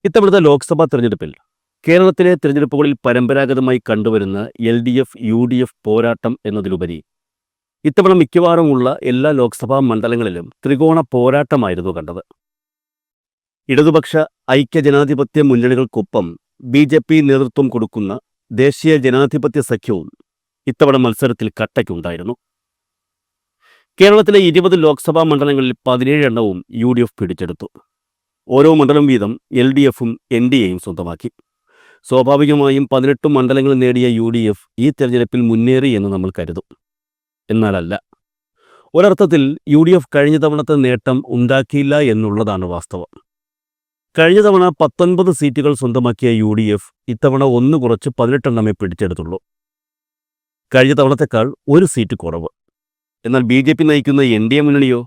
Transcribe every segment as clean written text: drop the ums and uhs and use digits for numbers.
ഇത്തവണത്തെ ലോക്സഭാ തെരഞ്ഞെടുപ്പിൽ കേരളത്തിലെ തെരഞ്ഞെടുപ്പുകളിൽ പരമ്പരാഗതമായി കണ്ടുവരുന്ന LDF-UDF പോരാട്ടം എന്നതിലുപരി ഇത്തവണ മിക്കവാറുമുള്ള എല്ലാ ലോക്സഭാ മണ്ഡലങ്ങളിലും ത്രികോണ പോരാട്ടമായിരുന്നു കണ്ടത്. ഇടതുപക്ഷ ഐക്യജനാധിപത്യ മുന്നണികൾക്കൊപ്പം BJP നേതൃത്വം കൊടുക്കുന്ന ദേശീയ ജനാധിപത്യ സഖ്യവും ഇത്തവണ മത്സരത്തിൽ കട്ടയ്ക്കുണ്ടായിരുന്നു. കേരളത്തിലെ 20 ലോക്സഭാ മണ്ഡലങ്ങളിൽ 17 എണ്ണവും UDF പിടിച്ചെടുത്തു. ഓരോ മണ്ഡലം വീതം LDFും NDAയും സ്വന്തമാക്കി. സ്വാഭാവികമായും 18 മണ്ഡലങ്ങൾ നേടിയ UDF ഈ തെരഞ്ഞെടുപ്പിൽ മുന്നേറി എന്ന് നമ്മൾ കരുതും. എന്നാലല്ല. ഒരർത്ഥത്തിൽ UDF കഴിഞ്ഞ തവണത്തെ നേട്ടം ഉണ്ടാക്കിയില്ല എന്നുള്ളതാണ് വാസ്തവം. കഴിഞ്ഞ തവണ 19 സീറ്റുകൾ സ്വന്തമാക്കിയ UDF ഇത്തവണ ഒന്ന് കുറച്ച് 18 എണ്ണമേ പിടിച്ചെടുത്തുള്ളൂ. കഴിഞ്ഞ തവണത്തെക്കാൾ ഒരു സീറ്റ് കുറവ്. എന്നാൽ BJP നയിക്കുന്ന NDA മുന്നണിയോ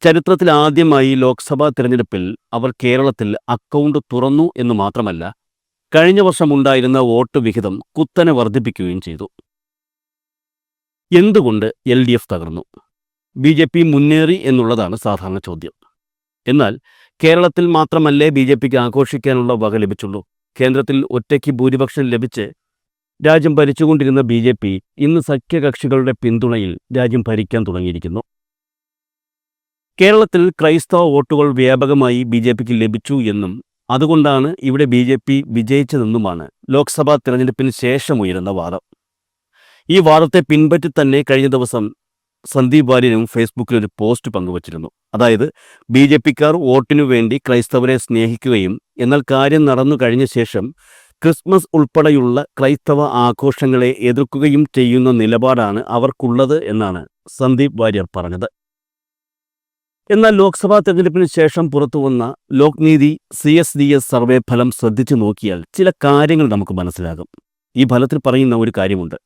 ചരിത്രത്തിൽ ആദ്യമായി ലോക്സഭാ തെരഞ്ഞെടുപ്പിൽ അവർ കേരളത്തിൽ അക്കൗണ്ട് തുറന്നു എന്ന് മാത്രമല്ല, കഴിഞ്ഞ വർഷം ഉണ്ടായിരുന്ന വോട്ട് വിഹിതം കുത്തനെ വർദ്ധിപ്പിക്കുകയും ചെയ്തു. എന്തുകൊണ്ട് LDF തകർന്നു? BJP മുന്നേറി എന്നുള്ളതാണ് സാധാരണ ചോദ്യം. എന്നാൽ കേരളത്തിൽ മാത്രമല്ലേ BJPക്ക് ആഘോഷിക്കാനുള്ള വക ലഭിച്ചുള്ളൂ. കേന്ദ്രത്തിൽ ഒറ്റയ്ക്ക് ഭൂരിപക്ഷം ലഭിച്ച് രാജ്യം ഭരിച്ചുകൊണ്ടിരുന്ന BJP ഇന്ന് സഖ്യകക്ഷികളുടെ പിന്തുണയിൽ രാജ്യം ഭരിക്കാൻ തുടങ്ങിയിരിക്കുന്നു. കേരളത്തിൽ ക്രൈസ്തവ വോട്ടുകൾ വ്യാപകമായി BJPക്ക് ലഭിച്ചു എന്നും അതുകൊണ്ടാണ് ഇവിടെ BJP വിജയിച്ചതെന്നുമാണ് ലോക്സഭാ തെരഞ്ഞെടുപ്പിന് ശേഷം ഉയരുന്ന വാദം. ഈ വാദത്തെ പിൻപറ്റി തന്നെ കഴിഞ്ഞ ദിവസം സന്ദീപ് വാര്യരും ഫേസ്ബുക്കിൽ ഒരു പോസ്റ്റ് പങ്കുവച്ചിരുന്നു. അതായത് BJPക്കാർ വോട്ടിനു വേണ്ടി ക്രൈസ്തവരെ സ്നേഹിക്കുകയും എന്നാൽ കാര്യം നടന്നു കഴിഞ്ഞ ശേഷം ക്രിസ്മസ് ഉൾപ്പെടെയുള്ള ക്രൈസ്തവ ആഘോഷങ്ങളെ എതിർക്കുകയും ചെയ്യുന്ന നിലപാടാണ് അവർക്കുള്ളത് എന്നാണ് സന്ദീപ് വാര്യർ പറഞ്ഞത്. എന്നാൽ ലോക്സഭാ തെരഞ്ഞെടുപ്പിന് ശേഷം പുറത്തുവന്ന ലോക്നീതി CSDS സർവേ ഫലം ശ്രദ്ധിച്ചു നോക്കിയാൽ ചില കാര്യങ്ങൾ നമുക്ക് മനസ്സിലാകും. ഈ ഫലത്തിൽ പറയുന്ന ഒരു കാര്യമുണ്ട്.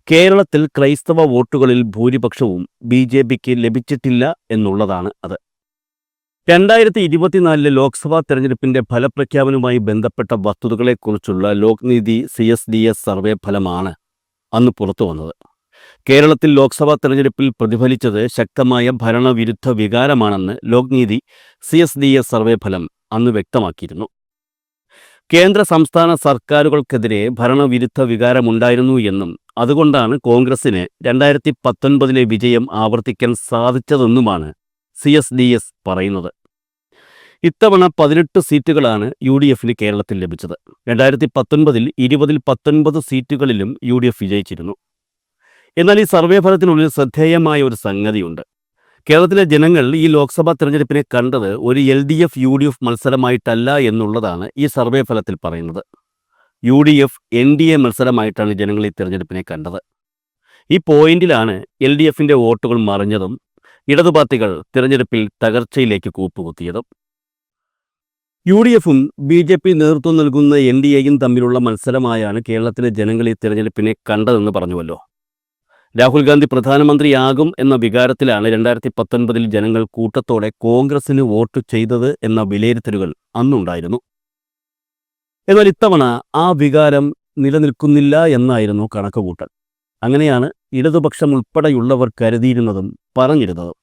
കേരളത്തിൽ ക്രൈസ്തവ വോട്ടുകളിൽ ഭൂരിപക്ഷവും BJPക്ക് ലഭിച്ചിട്ടില്ല എന്നുള്ളതാണ് അത്. 2024 ലോക്സഭാ തെരഞ്ഞെടുപ്പിന്റെ ഫലപ്രഖ്യാപനവുമായി ബന്ധപ്പെട്ട വസ്തുതകളെക്കുറിച്ചുള്ള ലോക്നീതി CSDS സർവേ ഫലമാണ് അന്ന് പുറത്തു വന്നത്. കേരളത്തിൽ ലോക്സഭാ തെരഞ്ഞെടുപ്പിൽ പ്രതിഫലിച്ചത് ശക്തമായ ഭരണവിരുദ്ധ വികാരമാണെന്ന് ലോക്നീതി CSDS സർവേ ഫലം അന്ന് വ്യക്തമാക്കിയിരുന്നു. കേന്ദ്ര സംസ്ഥാന സർക്കാരുകൾക്കെതിരെ ഭരണവിരുദ്ധ വികാരമുണ്ടായിരുന്നു എന്നും അതുകൊണ്ടാണ് കോൺഗ്രസിന് 2019 വിജയം ആവർത്തിക്കാൻ സാധിച്ചതെന്നുമാണ് CSDS പറയുന്നത്. ഇത്തവണ 18 സീറ്റുകളാണ് UDFന് കേരളത്തിൽ ലഭിച്ചത്. 2019 20-ൽ 19 സീറ്റുകളിലും UDF വിജയിച്ചിരുന്നു. എന്നാൽ ഈ സർവേ ഫലത്തിനുള്ളിൽ ശ്രദ്ധേയമായ ഒരു സംഗതിയുണ്ട്. കേരളത്തിലെ ജനങ്ങൾ ഈ ലോക്സഭാ തെരഞ്ഞെടുപ്പിനെ കണ്ടത് ഒരു LDF-UDF മത്സരമായിട്ടല്ല എന്നുള്ളതാണ് ഈ സർവേ ഫലത്തിൽ പറയുന്നത്. UDF-NDA മത്സരമായിട്ടാണ് ജനങ്ങൾ ഈ തെരഞ്ഞെടുപ്പിനെ കണ്ടത്. ഈ പോയിന്റിലാണ് LDFന്റെ വോട്ടുകൾ മറിഞ്ഞതും ഇടതു പാർട്ടികൾ തെരഞ്ഞെടുപ്പിൽ തകർച്ചയിലേക്ക് കൂപ്പുകുത്തിയതും. UDFും BJP നേതൃത്വം നൽകുന്ന NDAയും തമ്മിലുള്ള മത്സരമായാണ് കേരളത്തിലെ ജനങ്ങൾ ഈ തെരഞ്ഞെടുപ്പിനെ കണ്ടതെന്ന് പറഞ്ഞുവല്ലോ. രാഹുൽ ഗാന്ധി പ്രധാനമന്ത്രിയാകും എന്ന വികാരത്തിലാണ് 2019 ജനങ്ങൾ കൂട്ടത്തോടെ കോൺഗ്രസിന് വോട്ട് ചെയ്തത് എന്ന വിലയിരുത്തലുകൾ അന്നുണ്ടായിരുന്നു. എന്നാൽ ഇത്തവണ ആ വികാരം നിലനിൽക്കുന്നില്ല എന്നായിരുന്നു കണക്കുകൂട്ടൽ. അങ്ങനെയാണ് ഇടതുപക്ഷം ഉൾപ്പെടെയുള്ളവർ കരുതിയിരുന്നതും പറഞ്ഞിരുന്നതും.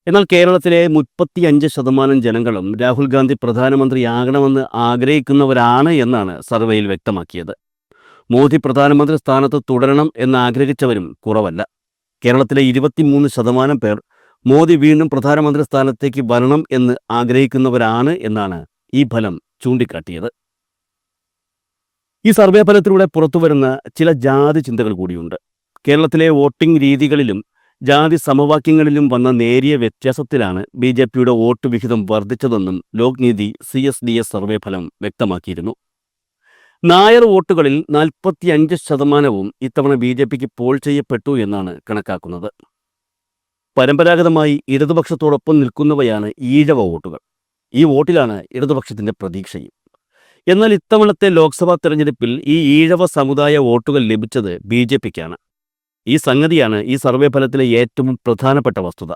എന്നാൽ കേരളത്തിലെ 35% ജനങ്ങളും രാഹുൽ ഗാന്ധി പ്രധാനമന്ത്രിയാകണമെന്ന് ആഗ്രഹിക്കുന്നവരാണ് എന്നാണ് സർവേയിൽ വ്യക്തമാക്കിയത്. മോദി പ്രധാനമന്ത്രി സ്ഥാനത്ത് തുടരണം എന്നാഗ്രഹിച്ചവരും കുറവല്ല. കേരളത്തിലെ 23% പേർ മോദി വീണ്ടും പ്രധാനമന്ത്രി സ്ഥാനത്തേക്ക് വരണം എന്ന് ആഗ്രഹിക്കുന്നവരാണ് എന്നാണ് ഈ ഫലം ചൂണ്ടിക്കാട്ടിയത്. ഈ സർവേ ഫലത്തിലൂടെ പുറത്തുവരുന്ന ചില ജാതി ചിന്തകൾ കൂടിയുണ്ട്. കേരളത്തിലെ വോട്ടിംഗ് രീതികളിലും ജാതി സമവാക്യങ്ങളിലും വന്ന നേരിയ വ്യത്യാസത്തിലാണ് BJPയുടെ വോട്ട് വിഹിതം വർദ്ധിച്ചതെന്നും ലോക്നീതി CSDS സർവേ ഫലം വ്യക്തമാക്കിയിരുന്നു. നായർ വോട്ടുകളിൽ 45% ഇത്തവണ BJPക്ക് പോൾ ചെയ്യപ്പെട്ടു എന്നാണ് കണക്കാക്കുന്നത്. പരമ്പരാഗതമായി ഇടതുപക്ഷത്തോടൊപ്പം നിൽക്കുന്നവയാണ് ഈഴവ വോട്ടുകൾ. ഈ വോട്ടിലാണ് ഇടതുപക്ഷത്തിന്റെ പ്രതീക്ഷയും. എന്നാൽ ഇത്തവണത്തെ ലോക്സഭാ തെരഞ്ഞെടുപ്പിൽ ഈ ഈഴവ സമുദായ വോട്ടുകൾ ലഭിച്ചത് BJPക്കാണ്. ഈ സംഗതിയാണ് ഈ സർവേ ഫലത്തിലെ ഏറ്റവും പ്രധാനപ്പെട്ട വസ്തുത.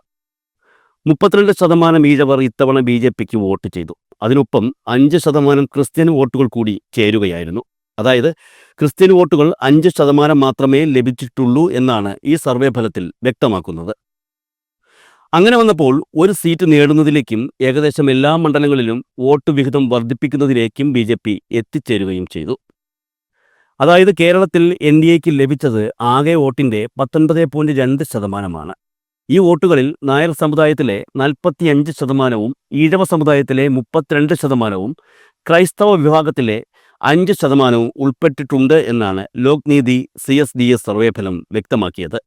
32% ഈഴവർ ഇത്തവണ BJPക്ക് വോട്ട് ചെയ്തു. അതിനൊപ്പം 5% ക്രിസ്ത്യൻ വോട്ടുകൾ കൂടി ചേരുകയായിരുന്നു. അതായത് ക്രിസ്ത്യൻ വോട്ടുകൾ 5% മാത്രമേ ലഭിച്ചിട്ടുള്ളൂ എന്നാണ് ഈ സർവേ ഫലത്തിൽ വ്യക്തമാക്കുന്നത്. അങ്ങനെ വന്നപ്പോൾ ഒരു സീറ്റ് നേടുന്നതിലേക്കും ഏകദേശം എല്ലാ മണ്ഡലങ്ങളിലും വോട്ട് വിഹിതം വർദ്ധിപ്പിക്കുന്നതിലേക്കും BJP എത്തിച്ചേരുകയും ചെയ്തു. അതായത് കേരളത്തിൽ NDAക്ക് ലഭിച്ചത് ആകെ വോട്ടിൻ്റെ 19.2%. ഈ വോട്ടുകളിൽ നായർ സമുദായത്തിലെ 45%, ഈഴവ സമുദായത്തിലെ 32%, ക്രൈസ്തവ വിഭാഗത്തിലെ 5% ഉൾപ്പെട്ടിട്ടുണ്ട് എന്നാണ് ലോക്നീതി CSDS സർവേ ഫലം വ്യക്തമാക്കിയത്.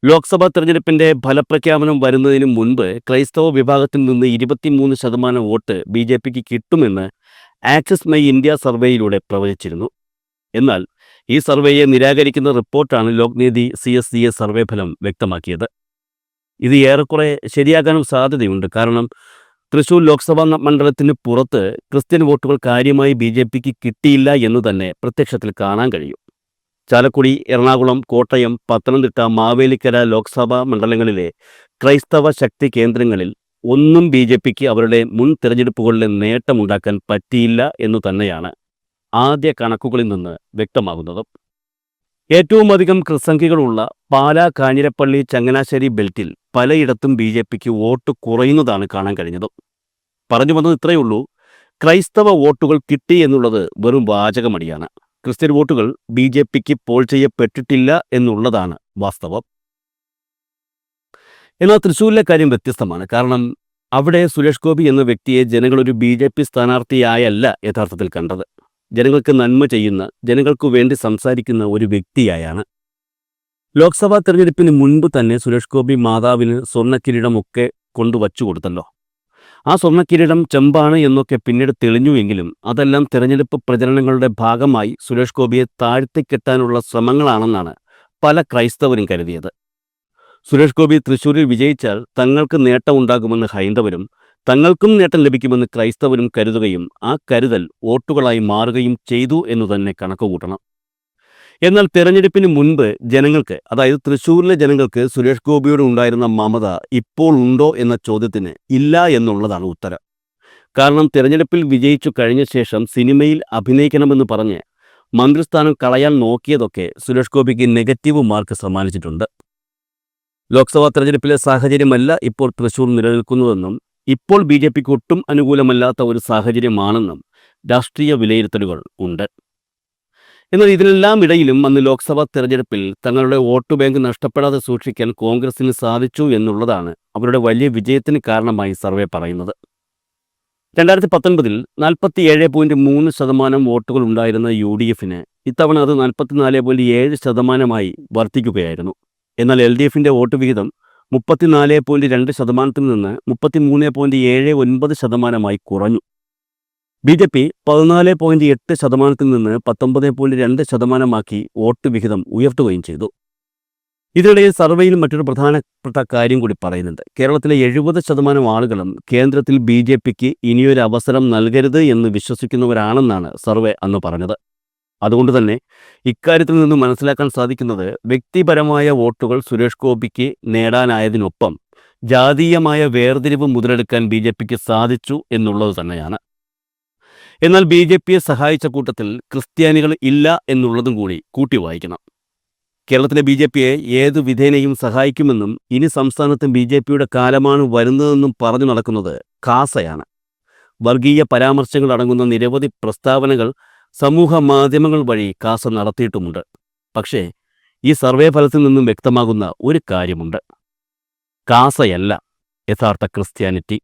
ലോക്സഭാ തെരഞ്ഞെടുപ്പിന്റെ ഫലപ്രഖ്യാപനം വരുന്നതിന് മുൻപ് ക്രൈസ്തവ വിഭാഗത്തിൽ നിന്ന് 23% വോട്ട് BJPക്ക് കിട്ടുമെന്ന് ആക്സിസ് മൈ ഇന്ത്യ സർവേയിലൂടെ പ്രവചിച്ചിരുന്നു. എന്നാൽ ഈ സർവേയെ നിരാകരിക്കുന്ന റിപ്പോർട്ടാണ് ലോക്നീതി CSDS സർവേ ഫലം വ്യക്തമാക്കിയത്. ഇത് ഏറെക്കുറെ ശരിയാകാനും സാധ്യതയുണ്ട്. കാരണം തൃശൂർ ലോക്സഭാ മണ്ഡലത്തിന് പുറത്ത് ക്രിസ്ത്യൻ വോട്ടുകൾ കാര്യമായി BJPക്ക് കിട്ടിയില്ല എന്ന് തന്നെ പ്രത്യക്ഷത്തിൽ കാണാൻ കഴിയും. ചാലക്കുടി, എറണാകുളം, കോട്ടയം, പത്തനംതിട്ട, മാവേലിക്കര ലോക്സഭാ മണ്ഡലങ്ങളിലെ ക്രൈസ്തവ ശക്തി കേന്ദ്രങ്ങളിൽ ഒന്നും BJPക്ക് അവരുടെ മുൻ തിരഞ്ഞെടുപ്പുകളിലെ നേട്ടമുണ്ടാക്കാൻ പറ്റിയില്ല എന്നു തന്നെയാണ് ആദ്യ കണക്കുകളിൽ നിന്ന് വ്യക്തമാകുന്നത്. ഏറ്റവും അധികം ക്രിസ്സംഖ്യകളുള്ള പാലാ, കാഞ്ഞിരപ്പള്ളി, ചങ്ങനാശ്ശേരി ബെൽറ്റിൽ പലയിടത്തും BJPക്ക് വോട്ട് കുറയുന്നതാണ് കാണാൻ കഴിഞ്ഞത്. പറഞ്ഞു വന്നത് ഇത്രയേ ഉള്ളൂ, ക്രൈസ്തവ വോട്ടുകൾ കിട്ടി എന്നുള്ളത് വെറും വാചകമടിയാണ്. ക്രിസ്ത്യൻ വോട്ടുകൾ BJPക്ക് പോൾ ചെയ്യപ്പെട്ടിട്ടില്ല എന്നുള്ളതാണ് വാസ്തവം. എന്നാൽ തൃശ്ശൂരിലെ കാര്യം വ്യത്യസ്തമാണ്. കാരണം അവിടെ സുരേഷ് ഗോപി എന്ന വ്യക്തിയെ ജനങ്ങളൊരു BJP സ്ഥാനാർത്ഥിയായല്ല യഥാർത്ഥത്തിൽ കണ്ടത്. ജനങ്ങൾക്ക് നന്മ ചെയ്യുന്ന, ജനങ്ങൾക്കു വേണ്ടി സംസാരിക്കുന്ന ഒരു വ്യക്തിയായാണ്. ലോക്സഭാ തെരഞ്ഞെടുപ്പിന് മുൻപ് തന്നെ സുരേഷ് ഗോപി മാതാവിന് സ്വർണ്ണക്കിരീടമൊക്കെ കൊണ്ടുവച്ചു കൊടുത്തല്ലോ. ആ സ്വർണ്ണക്കിരീടം ചെമ്പാണ് എന്നൊക്കെ പിന്നീട് തെളിഞ്ഞുവെങ്കിലും അതെല്ലാം തെരഞ്ഞെടുപ്പ് പ്രചരണങ്ങളുടെ ഭാഗമായി സുരേഷ് ഗോപിയെ താഴ്ത്തിക്കെട്ടാനുള്ള ശ്രമങ്ങളാണെന്നാണ് പല ക്രൈസ്തവരും കരുതിയത്. സുരേഷ് ഗോപി തൃശ്ശൂരിൽ വിജയിച്ചാൽ തങ്ങൾക്ക് നേട്ടമുണ്ടാകുമെന്ന് ഹൈന്ദവരും തങ്ങൾക്കും നേട്ടം ലഭിക്കുമെന്ന് ക്രൈസ്തവരും കരുതുകയും ആ കരുതൽ വോട്ടുകളായി മാറുകയും ചെയ്തു എന്നു തന്നെ കണക്കുകൂട്ടണം. എന്നാൽ തെരഞ്ഞെടുപ്പിന് മുൻപ് ജനങ്ങൾക്ക്, അതായത് തൃശ്ശൂരിലെ ജനങ്ങൾക്ക് സുരേഷ് ഗോപിയോട് ഉണ്ടായിരുന്ന മമത ഇപ്പോൾ ഉണ്ടോ എന്ന ചോദ്യത്തിന് ഇല്ല എന്നുള്ളതാണ് ഉത്തരം. കാരണം തെരഞ്ഞെടുപ്പിൽ വിജയിച്ചു കഴിഞ്ഞ ശേഷം സിനിമയിൽ അഭിനയിക്കണമെന്ന് പറഞ്ഞ് മന്ത്രിസ്ഥാനം കളയാൻ നോക്കിയതൊക്കെ സുരേഷ് ഗോപിക്ക് നെഗറ്റീവ് മാർക്ക് സമ്മാനിച്ചിട്ടുണ്ട്. ലോക്സഭാ തെരഞ്ഞെടുപ്പിലെ സാഹചര്യമല്ല ഇപ്പോൾ തൃശ്ശൂർ നിലനിൽക്കുന്നതെന്നും ഇപ്പോൾ BJPക്ക് ഒട്ടും അനുകൂലമല്ലാത്ത ഒരു സാഹചര്യമാണെന്നും രാഷ്ട്രീയ വിലയിരുത്തലുകൾ ഉണ്ട്. എന്നാൽ ഇതിനെല്ലാം ഇടയിലും അന്ന് ലോക്സഭാ തെരഞ്ഞെടുപ്പിൽ തങ്ങളുടെ വോട്ട് ബാങ്ക് നഷ്ടപ്പെടാതെ സൂക്ഷിക്കാൻ കോൺഗ്രസിന് സാധിച്ചു എന്നുള്ളതാണ് അവരുടെ വലിയ വിജയത്തിന് കാരണമായി സർവേ പറയുന്നത്. 2019 47.3% വോട്ടുകൾ ഉണ്ടായിരുന്ന UDFന് ഇത്തവണ അത് 44.7% വർദ്ധിക്കുകയായിരുന്നു. എന്നാൽ LDFന്റെ വോട്ട് വിഹിതം 34.2% നിന്ന് 33.79% കുറഞ്ഞു. BJP 14.8% നിന്ന് 19.2% വോട്ട് വിഹിതം ഉയർത്തുകയും ചെയ്തു. ഇതിനിടയിൽ സർവേയിൽ മറ്റൊരു പ്രധാനപ്പെട്ട കാര്യം കൂടി പറയുന്നുണ്ട്. കേരളത്തിലെ 70% ആളുകളും കേന്ദ്രത്തിൽ BJPക്ക് ഇനിയൊരു അവസരം നൽകരുത് എന്ന് വിശ്വസിക്കുന്നവരാണെന്നാണ് സർവേ അന്ന് പറഞ്ഞത്. അതുകൊണ്ട് തന്നെ ഇക്കാര്യത്തിൽ നിന്ന് മനസ്സിലാക്കാൻ സാധിക്കുന്നത് വ്യക്തിപരമായ വോട്ടുകൾ സുരേഷ് ഗോപിക്ക് നേടാനായതിനൊപ്പം ജാതീയമായ വേർതിരിവ് മുതലെടുക്കാൻ BJPക്ക് സാധിച്ചു എന്നുള്ളത് തന്നെയാണ്. എന്നാൽ BJPയെ സഹായിച്ച കൂട്ടത്തിൽ ക്രിസ്ത്യാനികൾ ഇല്ല എന്നുള്ളതും കൂടി കൂട്ടി വായിക്കണം. കേരളത്തിലെ BJPയെ ഏതു വിധേനയും സഹായിക്കുമെന്നും ഇനി സംസ്ഥാനത്ത് BJPയുടെ കാലമാണ് വരുന്നതെന്നും പറഞ്ഞു നടക്കുന്നത് കാസയാണ്. വർഗീയ പരാമർശങ്ങൾ അടങ്ങുന്ന നിരവധി പ്രസ്താവനകൾ സമൂഹ മാധ്യമങ്ങൾ വഴി കാസ നടത്തിയിട്ടുമുണ്ട്. പക്ഷേ ഈ സർവേ ഫലത്തിൽ നിന്നും വ്യക്തമാകുന്ന ഒരു കാര്യമുണ്ട്. കാസയല്ല യഥാർത്ഥ ക്രിസ്ത്യാനിറ്റി.